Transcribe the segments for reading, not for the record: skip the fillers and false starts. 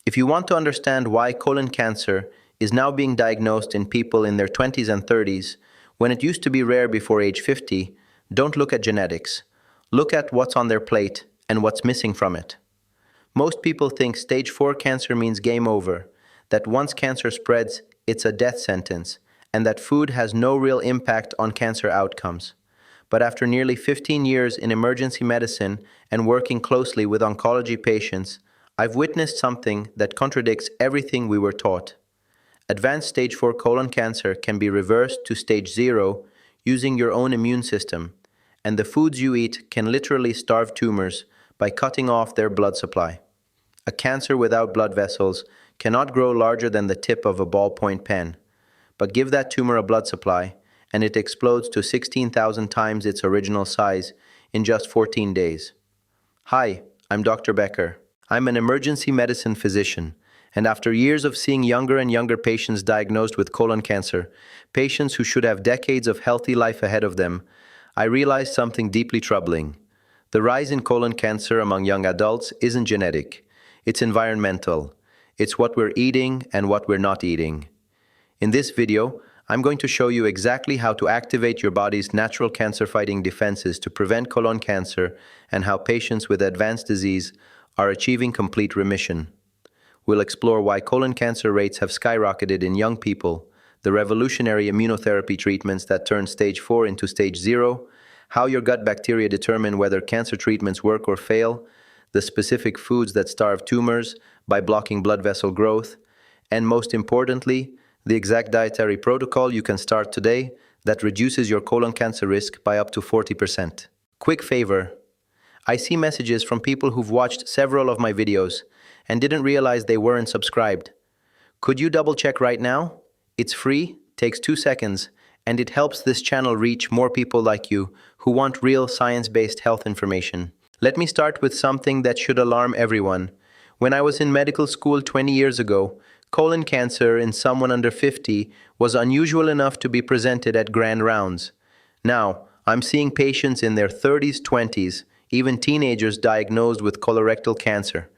If you want to understand why colon cancer is now being diagnosed in people in their 20s and 30s, when it used to be rare before age 50, don't look at genetics. Look at what's on their plate and what's missing from it. Most people think stage 4 cancer means game over, that once cancer spreads, it's a death sentence, and that food has no real impact on cancer outcomes. But after nearly 15 years in emergency medicine and working closely with oncology patients, I've witnessed something that contradicts everything we were taught. Advanced stage 4 colon cancer can be reversed to stage 0 using your own immune system, and the foods you eat can literally starve tumors by cutting off their blood supply. A cancer without blood vessels cannot grow larger than the tip of a ballpoint pen, but give that tumor a blood supply, and it explodes to 16,000 times its original size in just 14 days. Hi, I'm Dr. Becker. I'm an emergency medicine physician, and after years of seeing younger and younger patients diagnosed with colon cancer, patients who should have decades of healthy life ahead of them, I realized something deeply troubling. The rise in colon cancer among young adults isn't genetic, it's environmental. It's what we're eating and what we're not eating. In this video, I'm going to show you exactly how to activate your body's natural cancer-fighting defenses to prevent colon cancer and how patients with advanced disease are achieving complete remission. We'll explore why colon cancer rates have skyrocketed in young people, the revolutionary immunotherapy treatments that turn stage 4 into stage 0, how your gut bacteria determine whether cancer treatments work or fail, the specific foods that starve tumors by blocking blood vessel growth, and most importantly, the exact dietary protocol you can start today that reduces your colon cancer risk by up to 40%. Quick favor. I see messages from people who've watched several of my videos and didn't realize they weren't subscribed. Could you double check right now? It's free, takes 2 seconds, and it helps this channel reach more people like you who want real science-based health information. Let me start with something that should alarm everyone. When I was in medical school 20 years ago, colon cancer in someone under 50 was unusual enough to be presented at grand rounds. Now, I'm seeing patients in their 30s, 20s, even teenagers diagnosed with colorectal cancer.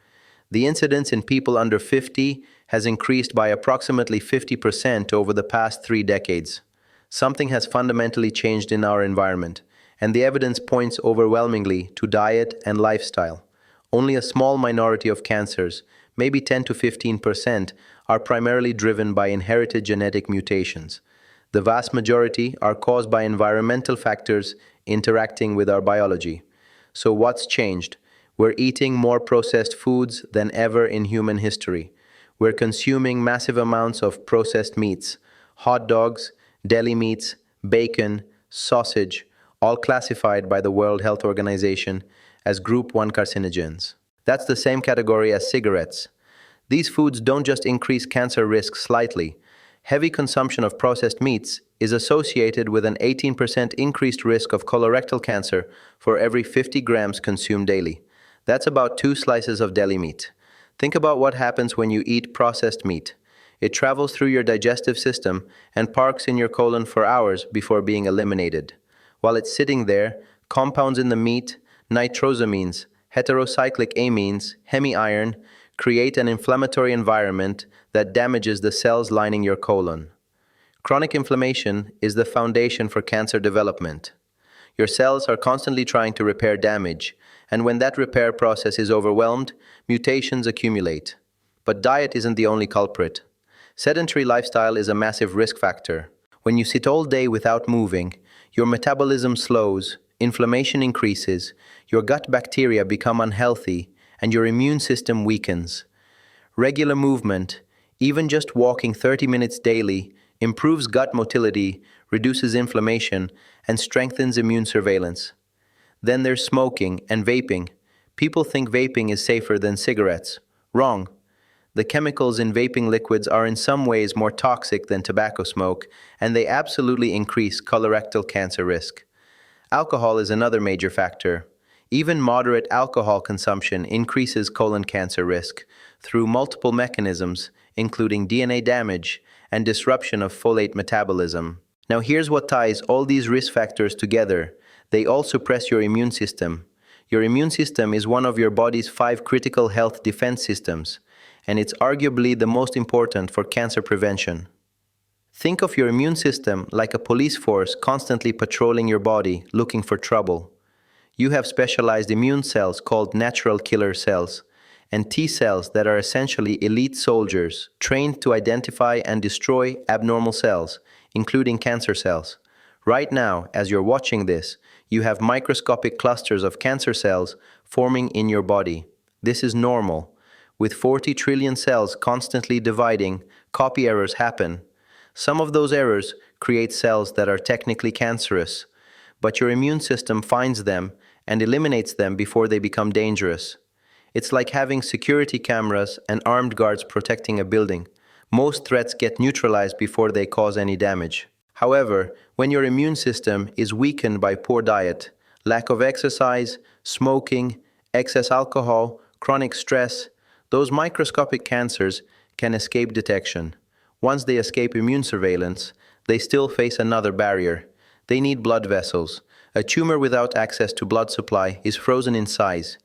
The incidence in people under 50 has increased by approximately 50% over the past 3 decades. Something has fundamentally changed in our environment, and the evidence points overwhelmingly to diet and lifestyle. Only a small minority of cancers, maybe 10 to 15%, are primarily driven by inherited genetic mutations. The vast majority are caused by environmental factors interacting with our biology. So what's changed? We're eating more processed foods than ever in human history. We're consuming massive amounts of processed meats, hot dogs, deli meats, bacon, sausage, all classified by the World Health Organization as Group 1 carcinogens. That's the same category as cigarettes. These foods don't just increase cancer risk slightly. Heavy consumption of processed meats is associated with an 18% increased risk of colorectal cancer for every 50 grams consumed daily. That's about 2 slices of deli meat. Think about what happens when you eat processed meat. It travels through your digestive system and parks in your colon for hours before being eliminated. While it's sitting there, compounds in the meat, nitrosamines, heterocyclic amines, hemi-iron, create an inflammatory environment that damages the cells lining your colon. Chronic inflammation is the foundation for cancer development. Your cells are constantly trying to repair damage, and when that repair process is overwhelmed, mutations accumulate. But diet isn't the only culprit. Sedentary lifestyle is a massive risk factor. When you sit all day without moving, your metabolism slows, inflammation increases, your gut bacteria become unhealthy, and your immune system weakens. Regular movement, even just walking 30 minutes daily, improves gut motility, reduces inflammation, and strengthens immune surveillance. Then there's smoking and vaping. People think vaping is safer than cigarettes. Wrong. The chemicals in vaping liquids are in some ways more toxic than tobacco smoke, and they absolutely increase colorectal cancer risk. Alcohol is another major factor. Even moderate alcohol consumption increases colon cancer risk through multiple mechanisms, including DNA damage and disruption of folate metabolism. Now here's what ties all these risk factors together. They all suppress your immune system. Your immune system is one of your body's 5 critical health defense systems, and it's arguably the most important for cancer prevention. Think of your immune system like a police force constantly patrolling your body, looking for trouble. You have specialized immune cells called natural killer cells, and T cells that are essentially elite soldiers, trained to identify and destroy abnormal cells, including cancer cells. Right now, as you're watching this, you have microscopic clusters of cancer cells forming in your body. This is normal. With 40 trillion cells constantly dividing, copy errors happen. Some of those errors create cells that are technically cancerous, but your immune system finds them and eliminates them before they become dangerous. It's like having security cameras and armed guards protecting a building. Most threats get neutralized before they cause any damage. However, when your immune system is weakened by poor diet, lack of exercise, smoking, excess alcohol, chronic stress, those microscopic cancers can escape detection. Once they escape immune surveillance, they still face another barrier. They need blood vessels. A tumor without access to blood supply is frozen in size.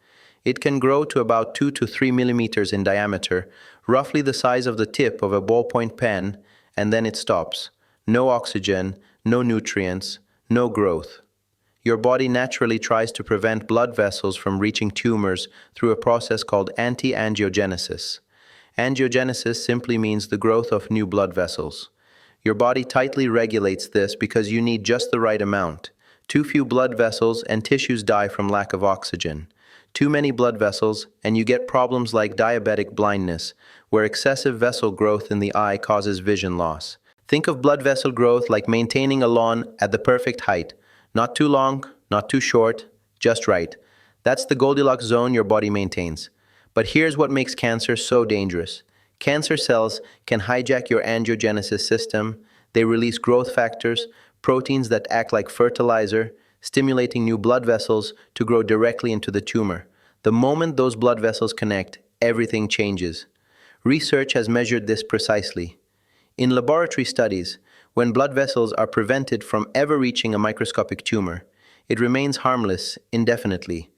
It can grow to about 2 to 3 millimeters in diameter, roughly the size of the tip of a ballpoint pen, and then it stops. No oxygen, no nutrients, no growth. Your body naturally tries to prevent blood vessels from reaching tumors through a process called anti-angiogenesis. Angiogenesis simply means the growth of new blood vessels. Your body tightly regulates this because you need just the right amount. Too few blood vessels and tissues die from lack of oxygen. Too many blood vessels, and you get problems like diabetic blindness, where excessive vessel growth in the eye causes vision loss. Think of blood vessel growth like maintaining a lawn at the perfect height. Not too long, not too short, just right. That's the Goldilocks zone your body maintains. But here's what makes cancer so dangerous. Cancer cells can hijack your angiogenesis system. They release growth factors, proteins that act like fertilizer, stimulating new blood vessels to grow directly into the tumor. The moment those blood vessels connect, everything changes. Research has measured this precisely. In laboratory studies, when blood vessels are prevented from ever reaching a microscopic tumor, it remains harmless indefinitely.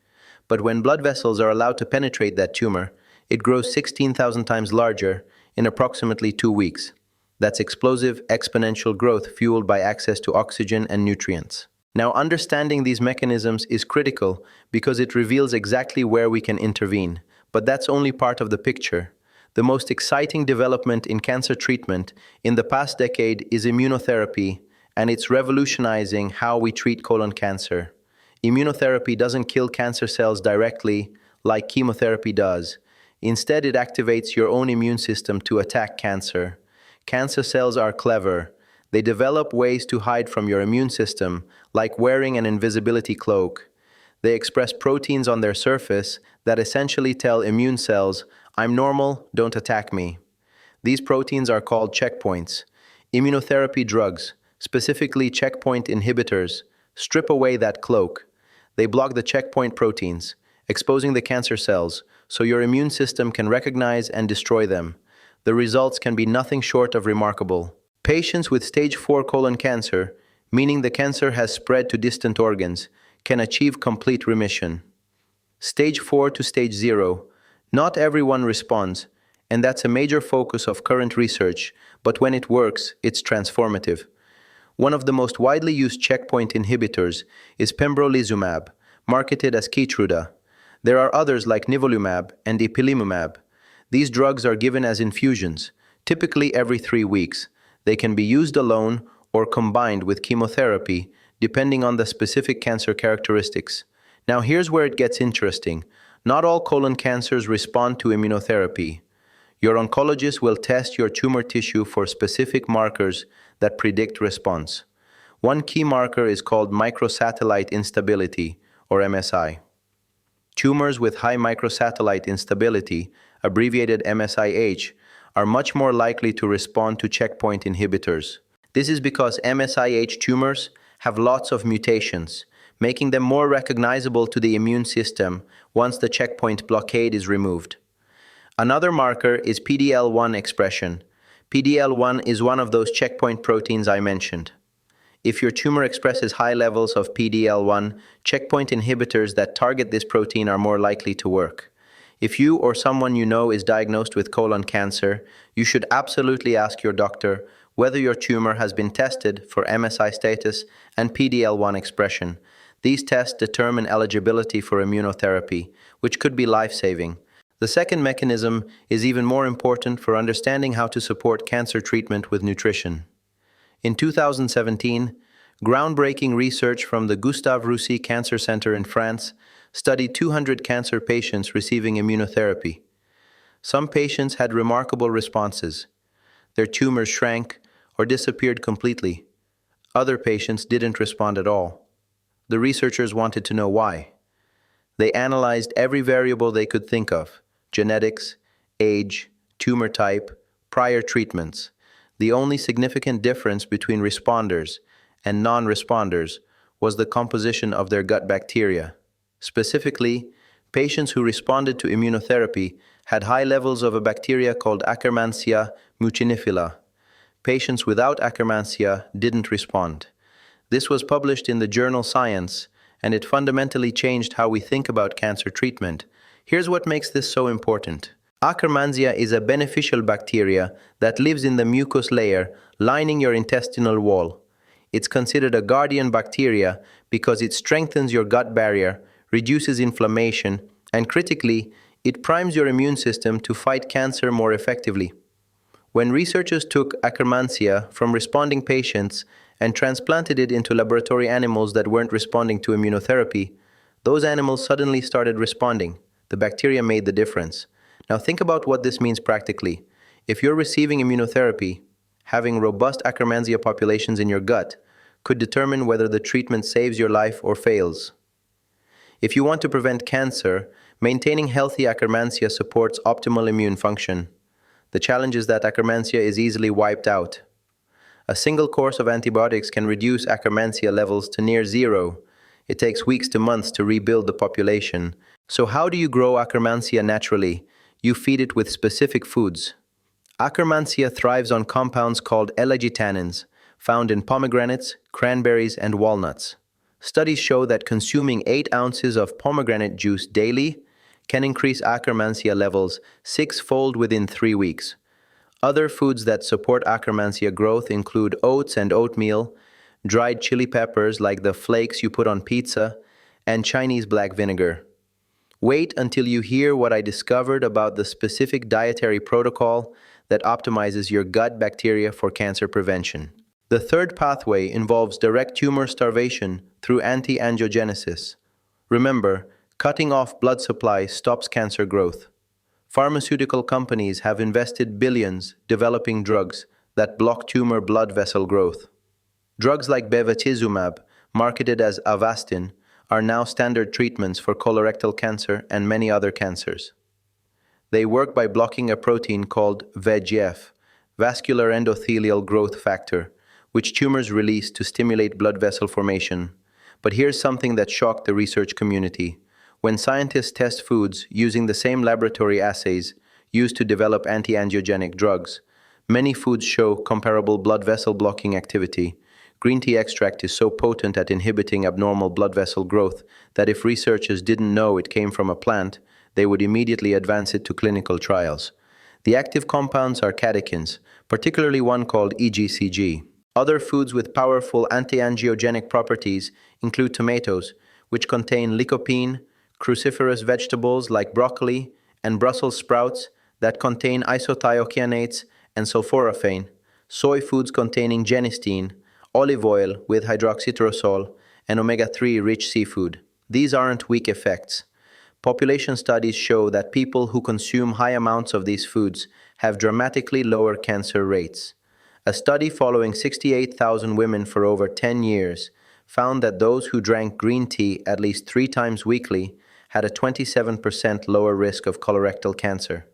But when blood vessels are allowed to penetrate that tumor, it grows 16,000 times larger in approximately 2 weeks. That's explosive, exponential growth fueled by access to oxygen and nutrients. Now, understanding these mechanisms is critical because it reveals exactly where we can intervene, but that's only part of the picture. The most exciting development in cancer treatment in the past decade is immunotherapy, and it's revolutionizing how we treat colon cancer. Immunotherapy doesn't kill cancer cells directly like chemotherapy does. Instead, it activates your own immune system to attack cancer. Cancer cells are clever. They develop ways to hide from your immune system, like wearing an invisibility cloak. They express proteins on their surface that essentially tell immune cells, "I'm normal, don't attack me." These proteins are called checkpoints. Immunotherapy drugs, specifically checkpoint inhibitors, strip away that cloak. They block the checkpoint proteins, exposing the cancer cells, so your immune system can recognize and destroy them. The results can be nothing short of remarkable. Patients with stage 4 colon cancer, meaning the cancer has spread to distant organs, can achieve complete remission. Stage 4 to stage 0, not everyone responds, and that's a major focus of current research, but when it works, it's transformative. One of the most widely used checkpoint inhibitors is pembrolizumab, marketed as Keytruda. There are others like nivolumab and ipilimumab. These drugs are given as infusions, typically every 3 weeks. They can be used alone or combined with chemotherapy, depending on the specific cancer characteristics. Now here's where it gets interesting. Not all colon cancers respond to immunotherapy. Your oncologist will test your tumor tissue for specific markers that predict response. One key marker is called microsatellite instability, or MSI. Tumors with high microsatellite instability, abbreviated MSIH, are much more likely to respond to checkpoint inhibitors. This is because MSIH tumors have lots of mutations, making them more recognizable to the immune system once the checkpoint blockade is removed. Another marker is PD-L1 expression. PD-L1 is one of those checkpoint proteins I mentioned. If your tumor expresses high levels of PD-L1, checkpoint inhibitors that target this protein are more likely to work. If you or someone you know is diagnosed with colon cancer, you should absolutely ask your doctor whether your tumor has been tested for MSI status and PD-L1 expression. These tests determine eligibility for immunotherapy, which could be life-saving. The second mechanism is even more important for understanding how to support cancer treatment with nutrition. In 2017, groundbreaking research from the Gustave Roussy Cancer Center in France studied 200 cancer patients receiving immunotherapy. Some patients had remarkable responses. Their tumors shrank or disappeared completely. Other patients didn't respond at all. The researchers wanted to know why. They analyzed every variable they could think of: genetics, age, tumor type, prior treatments. The only significant difference between responders and non-responders was the composition of their gut bacteria. Specifically, patients who responded to immunotherapy had high levels of a bacteria called Akkermansia mucinifila. Patients without Akkermansia didn't respond. This was published in the journal Science, and it fundamentally changed how we think about cancer treatment. Here's what makes this so important. Akkermansia is a beneficial bacteria that lives in the mucous layer lining your intestinal wall. It's considered a guardian bacteria because it strengthens your gut barrier, reduces inflammation, and critically, it primes your immune system to fight cancer more effectively. When researchers took Akkermansia from responding patients and transplanted it into laboratory animals that weren't responding to immunotherapy, those animals suddenly started responding. The bacteria made the difference. Now think about what this means practically. If you're receiving immunotherapy, having robust Akkermansia populations in your gut could determine whether the treatment saves your life or fails. If you want to prevent cancer, maintaining healthy Akkermansia supports optimal immune function. The challenge is that Akkermansia is easily wiped out. A single course of antibiotics can reduce Akkermansia levels to near zero. It takes weeks to months to rebuild the population. So how do you grow Akkermansia naturally? You feed it with specific foods. Akkermansia thrives on compounds called ellagitannins, found in pomegranates, cranberries, and walnuts. Studies show that consuming 8 ounces of pomegranate juice daily can increase Akkermansia levels 6-fold within 3 weeks. Other foods that support Akkermansia growth include oats and oatmeal, dried chili peppers like the flakes you put on pizza, and Chinese black vinegar. Wait until you hear what I discovered about the specific dietary protocol that optimizes your gut bacteria for cancer prevention. The third pathway involves direct tumor starvation through anti-angiogenesis. Remember, cutting off blood supply stops cancer growth. Pharmaceutical companies have invested billions developing drugs that block tumor blood vessel growth. Drugs like bevacizumab, marketed as Avastin, are now standard treatments for colorectal cancer and many other cancers. They work by blocking a protein called VEGF, vascular endothelial growth factor, which tumors release to stimulate blood vessel formation. But here's something that shocked the research community. When scientists test foods using the same laboratory assays used to develop anti-angiogenic drugs, many foods show comparable blood vessel blocking activity. Green tea extract is so potent at inhibiting abnormal blood vessel growth that if researchers didn't know it came from a plant, they would immediately advance it to clinical trials. The active compounds are catechins, particularly one called EGCG. Other foods with powerful anti-angiogenic properties include tomatoes, which contain lycopene, cruciferous vegetables like broccoli, and Brussels sprouts that contain isothiocyanates and sulforaphane, soy foods containing genistein, olive oil with hydroxytyrosol, and omega-3 rich seafood. These aren't weak effects. Population studies show that people who consume high amounts of these foods have dramatically lower cancer rates. A study following 68,000 women for over 10 years found that those who drank green tea at least 3 times weekly had a 27% lower risk of colorectal cancer.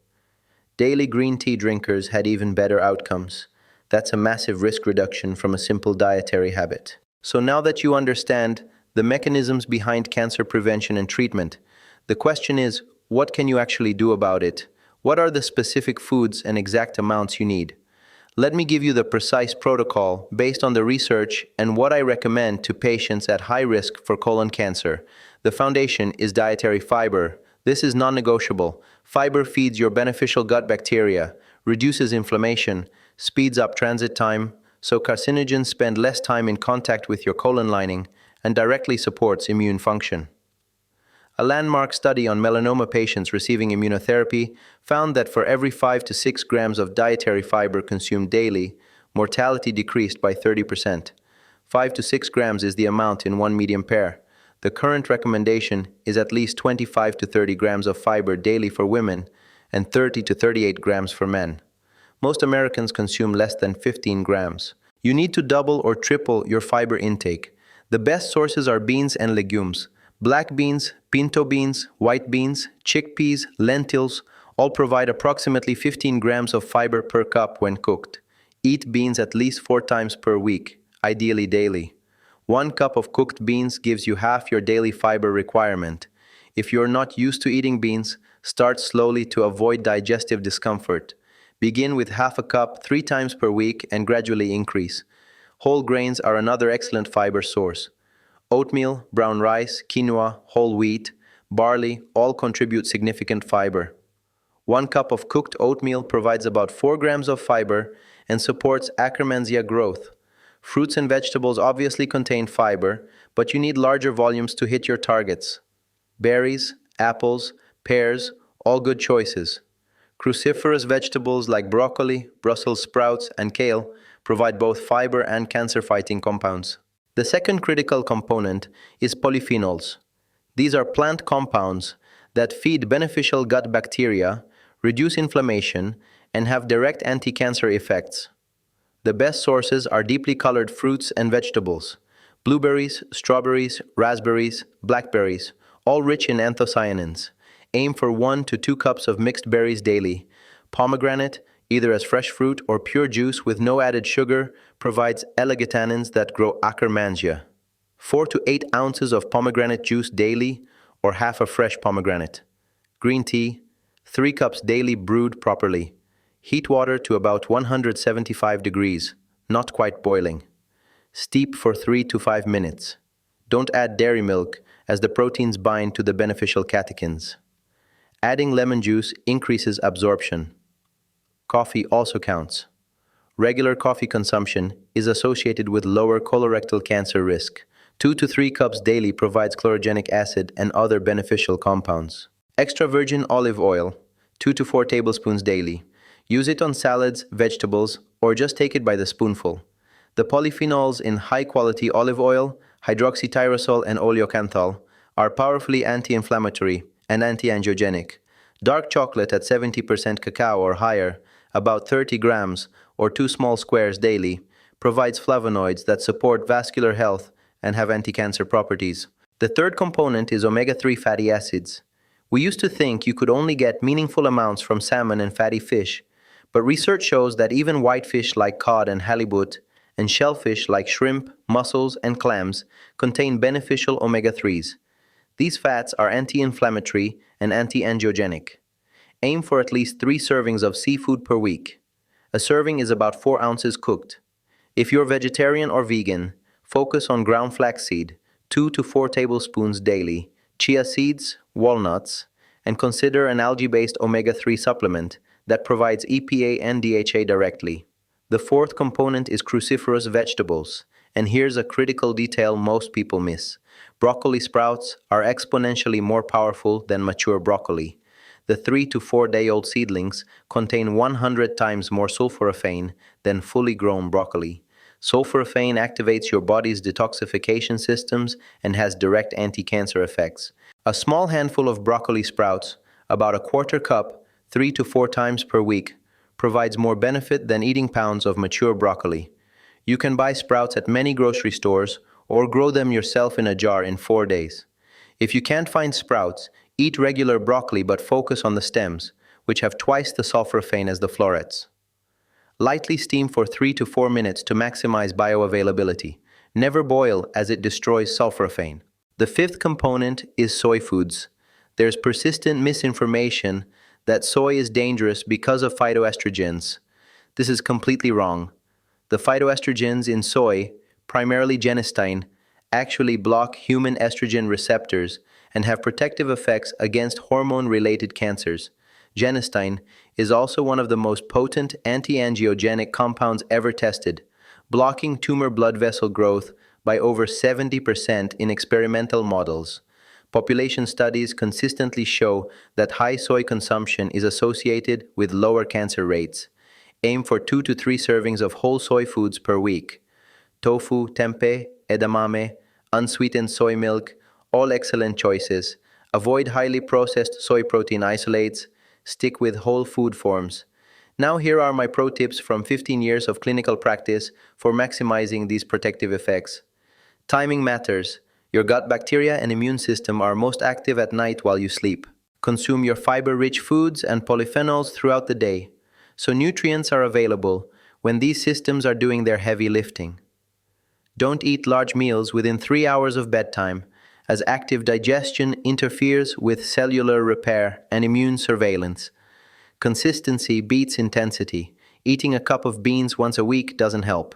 Daily green tea drinkers had even better outcomes. That's a massive risk reduction from a simple dietary habit. So now that you understand the mechanisms behind cancer prevention and treatment, the question is, what can you actually do about it? What are the specific foods and exact amounts you need? Let me give you the precise protocol based on the research and what I recommend to patients at high risk for colon cancer. The foundation is dietary fiber. This is non-negotiable. Fiber feeds your beneficial gut bacteria, reduces inflammation, speeds up transit time, so carcinogens spend less time in contact with your colon lining, and directly supports immune function. A landmark study on melanoma patients receiving immunotherapy found that for every 5 to 6 grams of dietary fiber consumed daily, mortality decreased by 30%. 5 to 6 grams is the amount in one medium pair. The current recommendation is at least 25 to 30 grams of fiber daily for women and 30 to 38 grams for men. Most Americans consume less than 15 grams. You need to double or triple your fiber intake. The best sources are beans and legumes. Black beans, pinto beans, white beans, chickpeas, lentils all provide approximately 15 grams of fiber per cup when cooked. Eat beans at least 4 times per week, ideally daily. 1 cup of cooked beans gives you half your daily fiber requirement. If you're not used to eating beans, start slowly to avoid digestive discomfort. Begin with half a cup 3 times per week and gradually increase. Whole grains are another excellent fiber source. Oatmeal, brown rice, quinoa, whole wheat, barley all contribute significant fiber. 1 cup of cooked oatmeal provides about 4 grams of fiber and supports Akkermansia growth. Fruits and vegetables obviously contain fiber, but you need larger volumes to hit your targets. Berries, apples, pears, all good choices. Cruciferous vegetables like broccoli, Brussels sprouts, and kale provide both fiber and cancer-fighting compounds. The second critical component is polyphenols. These are plant compounds that feed beneficial gut bacteria, reduce inflammation, and have direct anti-cancer effects. The best sources are deeply colored fruits and vegetables. Blueberries, strawberries, raspberries, blackberries, all rich in anthocyanins. Aim for 1 to 2 cups of mixed berries daily. Pomegranate, either as fresh fruit or pure juice with no added sugar, provides L-glutanins that grow Akkermansia. 4 to 8 ounces of pomegranate juice daily or half a fresh pomegranate. Green tea, 3 cups daily brewed properly. Heat water to about 175 degrees, not quite boiling. Steep for 3 to 5 minutes. Don't add dairy milk as the proteins bind to the beneficial catechins. Adding lemon juice increases absorption. Coffee also counts. Regular coffee consumption is associated with lower colorectal cancer risk. 2 to 3 cups daily provides chlorogenic acid and other beneficial compounds. Extra virgin olive oil, 2 to 4 tablespoons daily. Use it on salads, vegetables, or just take it by the spoonful. The polyphenols in high-quality olive oil, hydroxytyrosol, and oleocanthal are powerfully anti-inflammatory and anti-angiogenic. Dark chocolate at 70% cacao or higher, about 30 grams or 2 small squares daily, provides flavonoids that support vascular health and have anti-cancer properties. The third component is omega-3 fatty acids. We used to think you could only get meaningful amounts from salmon and fatty fish, but research shows that even whitefish like cod and halibut and shellfish like shrimp, mussels, and clams contain beneficial omega-3s. These fats are anti-inflammatory and anti-angiogenic. Aim for at least 3 servings of seafood per week. A serving is about 4 ounces cooked. If you're vegetarian or vegan, focus on ground flaxseed, 2 to 4 tablespoons daily, chia seeds, walnuts, and consider an algae-based omega-3 supplement that provides EPA and DHA directly. The fourth component is cruciferous vegetables, and here's a critical detail most people miss. Broccoli sprouts are exponentially more powerful than mature broccoli. The 3 to 4 day-old seedlings contain 100 times more sulforaphane than fully grown broccoli. Sulforaphane activates your body's detoxification systems and has direct anti-cancer effects. A small handful of broccoli sprouts, about a quarter cup, 3 to 4 times per week, provides more benefit than eating pounds of mature broccoli. You can buy sprouts at many grocery stores or grow them yourself in a jar in 4 days. If you can't find sprouts, eat regular broccoli but focus on the stems, which have twice the sulforaphane as the florets. Lightly steam for 3 to 4 minutes to maximize bioavailability. Never boil as it destroys sulforaphane. The fifth component is soy foods. There's persistent misinformation that soy is dangerous because of phytoestrogens. This is completely wrong. The phytoestrogens in soy, primarily genistein, actually block human estrogen receptors and have protective effects against hormone-related cancers. genistein, is also one of the most potent anti-angiogenic compounds ever tested, blocking tumor blood vessel growth by over 70% in experimental models. Population studies consistently show that high soy consumption is associated with lower cancer rates. Aim for 2 to 3 servings of whole soy foods per week. Tofu, tempeh, edamame, unsweetened soy milk, all excellent choices. Avoid highly processed soy protein isolates. Stick with whole food forms. Now here are my pro tips from 15 years of clinical practice for maximizing these protective effects. Timing matters. Your gut bacteria and immune system are most active at night while you sleep. Consume your fiber-rich foods and polyphenols throughout the day, so nutrients are available when these systems are doing their heavy lifting. Don't eat large meals within 3 hours of bedtime, as active digestion interferes with cellular repair and immune surveillance. Consistency beats intensity. Eating a cup of beans once a week doesn't help.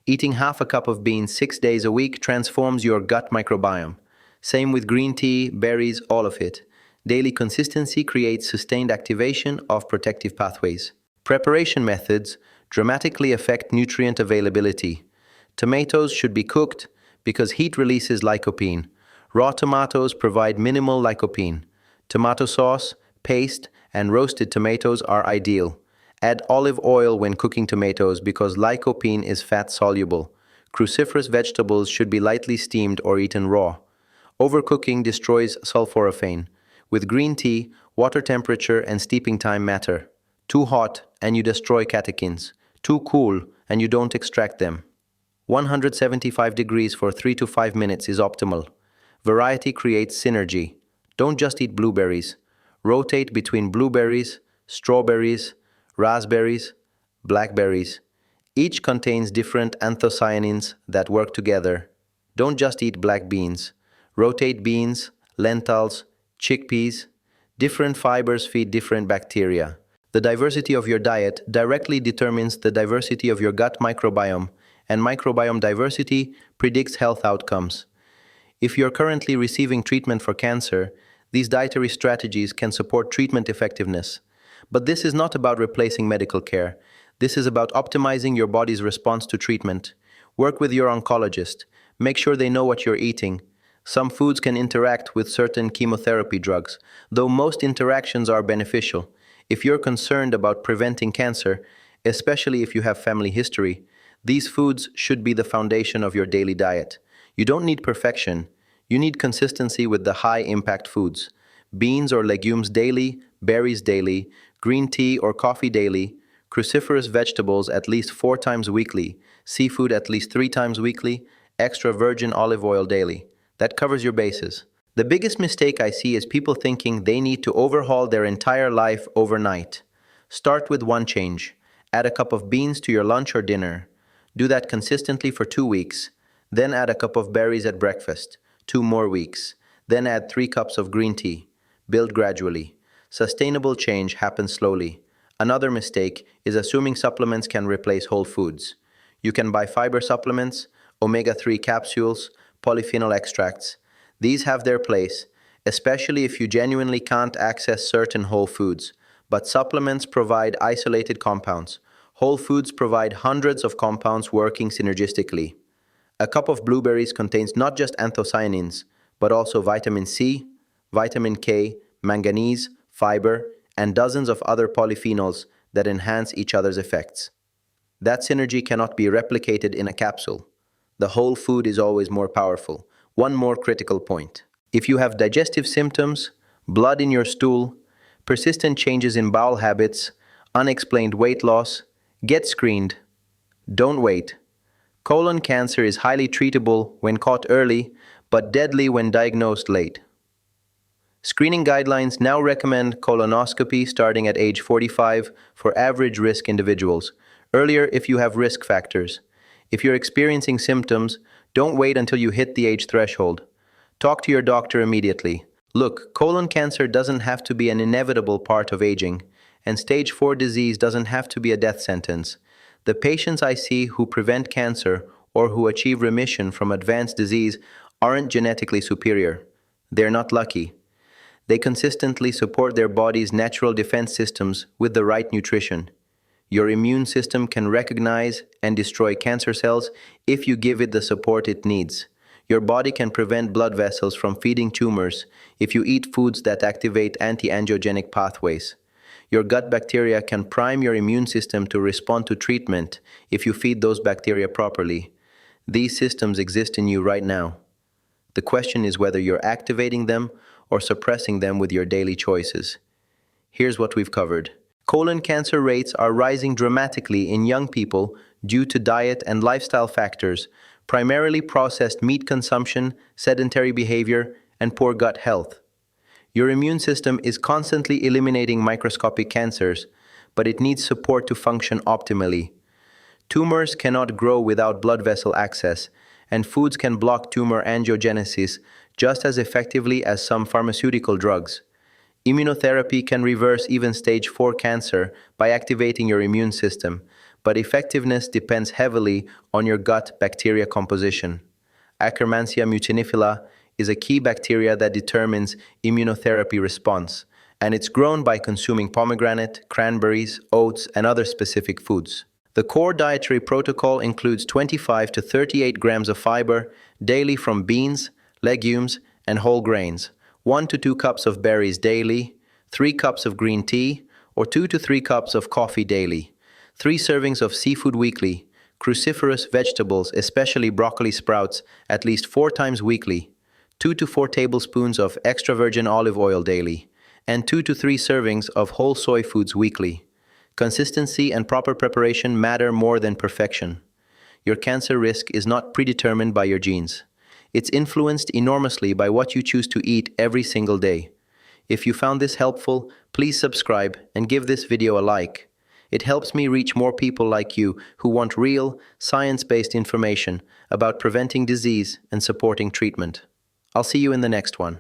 Eating half a cup of beans 6 days a week transforms your gut microbiome. Same with green tea, berries, all of it. Daily consistency creates sustained activation of protective pathways. Preparation methods dramatically affect nutrient availability. Tomatoes should be cooked because heat releases lycopene. Raw tomatoes provide minimal lycopene. Tomato sauce, paste, and roasted tomatoes are ideal. Add olive oil when cooking tomatoes because lycopene is fat-soluble. Cruciferous vegetables should be lightly steamed or eaten raw. Overcooking destroys sulforaphane. With green tea, water temperature and steeping time matter. Too hot and you destroy catechins. Too cool and you don't extract them. 175 degrees for 3 to 5 minutes is optimal. Variety creates synergy. Don't just eat blueberries. Rotate between blueberries, strawberries, raspberries, blackberries. Each contains different anthocyanins that work together. Don't just eat black beans. Rotate beans, lentils, chickpeas. Different fibers feed different bacteria. The diversity of your diet directly determines the diversity of your gut microbiome, and microbiome diversity predicts health outcomes. If you're currently receiving treatment for cancer, these dietary strategies can support treatment effectiveness. But this is not about replacing medical care. This is about optimizing your body's response to treatment. Work with your oncologist. Make sure they know what you're eating. Some foods can interact with certain chemotherapy drugs, though most interactions are beneficial. If you're concerned about preventing cancer, especially if you have family history, these foods should be the foundation of your daily diet. You don't need perfection. You need consistency with the high-impact foods. Beans or legumes daily, berries daily, green tea or coffee daily, cruciferous vegetables at least 4 times weekly, seafood at least 3 times weekly, extra virgin olive oil daily. That covers your bases. The biggest mistake I see is people thinking they need to overhaul their entire life overnight. Start with one change. Add a cup of beans to your lunch or dinner. Do that consistently for 2 weeks. Then add a cup of berries at breakfast. 2 more weeks. Then add 3 cups of green tea. Build gradually. Sustainable change happens slowly. Another mistake is assuming supplements can replace whole foods. You can buy fiber supplements, omega-3 capsules, polyphenol extracts. These have their place, especially if you genuinely can't access certain whole foods. But supplements provide isolated compounds. Whole foods provide hundreds of compounds working synergistically. A cup of blueberries contains not just anthocyanins, but also vitamin C, vitamin K, manganese, fiber, and dozens of other polyphenols that enhance each other's effects. That synergy cannot be replicated in a capsule. The whole food is always more powerful. One more critical point. If you have digestive symptoms, blood in your stool, persistent changes in bowel habits, unexplained weight loss, get screened. Don't wait. Colon cancer is highly treatable when caught early, but deadly when diagnosed late. Screening guidelines now recommend colonoscopy starting at age 45 for average risk individuals. Earlier if you have risk factors. If you're experiencing symptoms, don't wait until you hit the age threshold. Talk to your doctor immediately. Look, colon cancer doesn't have to be an inevitable part of aging, and stage 4 disease doesn't have to be a death sentence. The patients I see who prevent cancer or who achieve remission from advanced disease aren't genetically superior. They're not lucky. They consistently support their body's natural defense systems with the right nutrition. Your immune system can recognize and destroy cancer cells if you give it the support it needs. Your body can prevent blood vessels from feeding tumors if you eat foods that activate anti-angiogenic pathways. Your gut bacteria can prime your immune system to respond to treatment if you feed those bacteria properly. These systems exist in you right now. The question is whether you're activating them or suppressing them with your daily choices. Here's what we've covered. Colon cancer rates are rising dramatically in young people due to diet and lifestyle factors, primarily processed meat consumption, sedentary behavior, and poor gut health. Your immune system is constantly eliminating microscopic cancers, but it needs support to function optimally. Tumors cannot grow without blood vessel access, and foods can block tumor angiogenesis just as effectively as some pharmaceutical drugs. Immunotherapy can reverse even stage 4 cancer by activating your immune system, but effectiveness depends heavily on your gut bacteria composition. Akkermansia mucinifila is a key bacteria that determines immunotherapy response, and it's grown by consuming pomegranate, cranberries, oats, and other specific foods. The core dietary protocol includes 25 to 38 grams of fiber daily from beans, legumes, and whole grains, 1 to 2 cups of berries daily, 3 cups of green tea, or 2 to 3 cups of coffee daily, 3 servings of seafood weekly, cruciferous vegetables, especially broccoli sprouts, at least 4 times weekly, 2 to 4 tablespoons of extra virgin olive oil daily, and 2 to 3 servings of whole soy foods weekly. Consistency and proper preparation matter more than perfection. Your cancer risk is not predetermined by your genes. It's influenced enormously by what you choose to eat every single day. If you found this helpful, please subscribe and give this video a like. It helps me reach more people like you who want real, science-based information about preventing disease and supporting treatment. I'll see you in the next one.